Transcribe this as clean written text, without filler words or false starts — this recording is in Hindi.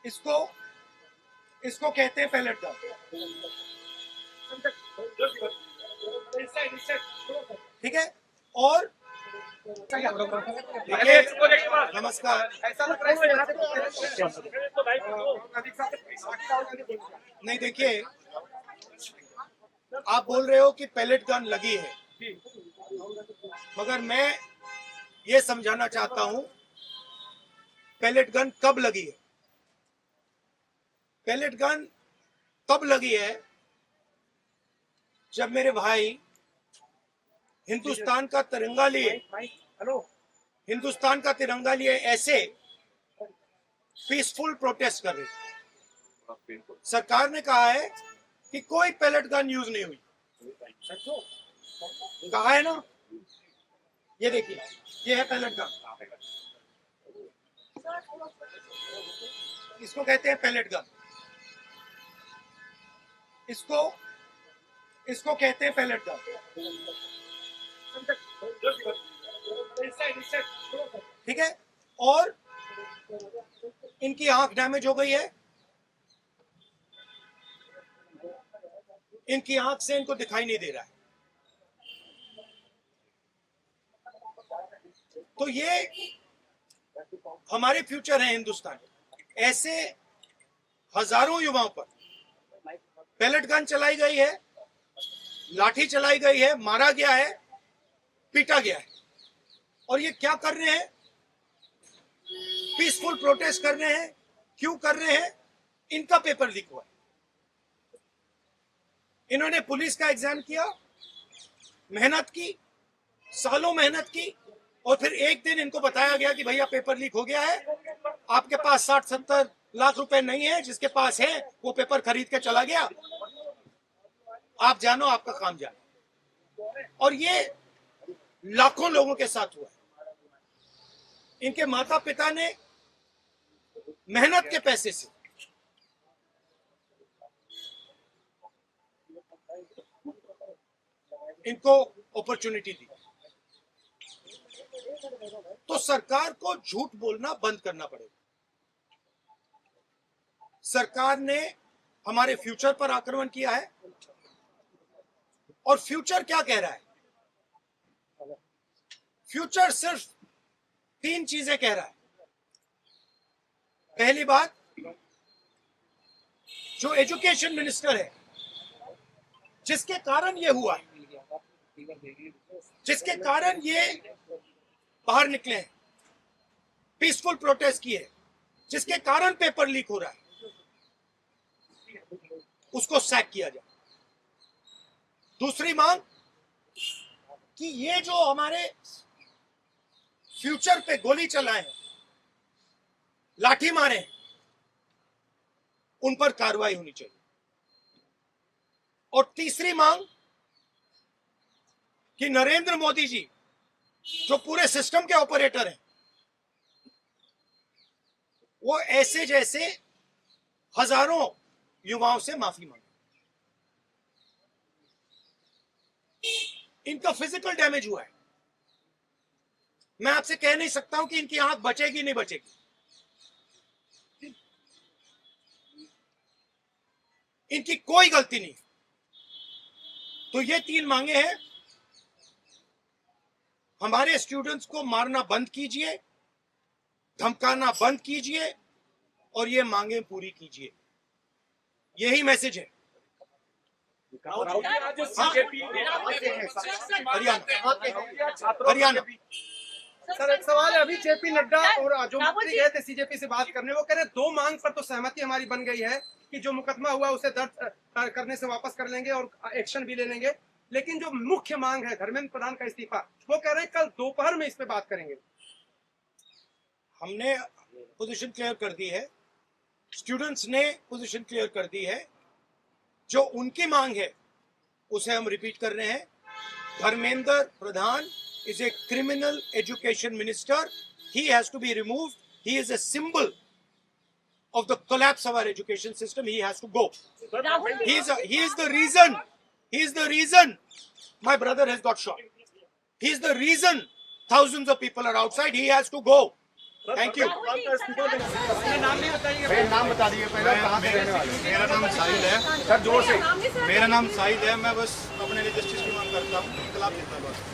इसको इसको कहते हैं पैलेट गन। ठीक है। और देखिए, नमस्कार। नहीं, देखिए, आप बोल रहे हो कि पैलेट गन लगी है, मगर मैं ये समझाना चाहता हूं पैलेट गन कब लगी है। पैलेट गन तब लगी है जब मेरे भाई हिंदुस्तान का तिरंगा लिए ऐसे पीसफुल प्रोटेस्ट कर रहे थे। सरकार ने कहा है कि कोई पैलेट गन यूज नहीं हुई। कहा है ना, ये देखिए, ये है पैलेट गन। इसको कहते हैं पैलेट गन। इसको कहते हैं पैलेट गन। ठीक है। और इनकी आंख डैमेज हो गई है, इनकी आंख से इनको दिखाई नहीं दे रहा है। तो ये हमारे फ्यूचर है हिंदुस्तान। ऐसे हजारों युवाओं पर पैलेट गन चलाई गई है, लाठी चलाई गई है, मारा गया है, पीटा गया है। और ये क्या कर रहे हैं? पीसफुल प्रोटेस्ट कर रहे हैं। क्यों कर रहे हैं? इनका पेपर लीक हुआ है। इन्होंने पुलिस का एग्जाम किया, मेहनत की, सालों मेहनत की, और फिर एक दिन इनको बताया गया कि भैया पेपर लीक हो गया है, आपके पास 60-70 लाख रुपए नहीं है, जिसके पास है वो पेपर खरीद के चला गया, आप जानो, आपका काम जानो। और ये लाखों लोगों के साथ हुआ है। इनके माता पिता ने मेहनत के पैसे से इनको अपॉर्चुनिटी दी। तो सरकार को झूठ बोलना बंद करना पड़ेगा। सरकार ने हमारे फ्यूचर पर आक्रमण किया है, और फ्यूचर क्या कह रहा है? फ्यूचर सिर्फ 3 चीजें कह रहा है। पहली बात, जो एजुकेशन मिनिस्टर है, जिसके कारण ये हुआ है, जिसके कारण ये बाहर निकले हैं, पीसफुल प्रोटेस्ट किए, जिसके कारण पेपर लीक हो रहा है, उसको सैक किया जाए। दूसरी मांग कि ये जो हमारे फ्यूचर पे गोली चलाए हैं, लाठी मारे हैं, उन पर कार्रवाई होनी चाहिए। और तीसरी मांग कि नरेंद्र मोदी जी, जो पूरे सिस्टम के ऑपरेटर हैं, वो ऐसे जैसे हजारों युवाओं से माफी मांगे। इनका फिजिकल डैमेज हुआ है। मैं आपसे कह नहीं सकता हूं कि इनकी आंख बचेगी नहीं बचेगी। इनकी कोई गलती नहीं। तो ये 3 मांगे हैं। हमारे स्टूडेंट्स को मारना बंद कीजिए, धमकाना बंद कीजिए, और ये मांगे पूरी कीजिए। यही मैसेज है। हरियाणा। सर, एक सवाल है। अभी जेपी नड्डा और जो मंत्री गए थे सीजेपी से बात करने, वो कह रहे 2 मांग पर तो सहमति हमारी बन गई है कि जो मुकदमा हुआ उसे दर्ज करने से वापस कर लेंगे और एक्शन भी ले लेंगे, लेकिन जो मुख्य मांग है धर्मेंद्र प्रधान का इस्तीफा, वो कह रहे हैं कल दोपहर में इस पे बात करेंगे। हमने पोजीशन क्लियर कर दी है, स्टूडेंट्स ने पोजीशन क्लियर कर दी है। जो उनकी मांग है उसे हम रिपीट कर रहे हैं। Dharmendra Pradhan is a criminal education minister. He has to be removed. He is a symbol of the collapse of our education system. He has to go. He is the reason. He is the reason my brother has got shot. He is the reason thousands of people are outside. He has to go. Thank you. अपने नाम नहीं बताइए। भाई नाम बता दीजिए पहले, आप कहाँ से रहने वाले हैं? मेरा नाम साहिल है। सर जोर से। मेरा नाम साहिल है। मैं बस अपने लिए जस्टिस की मांग करता हूँ, इनकलाब जिंदाबाद।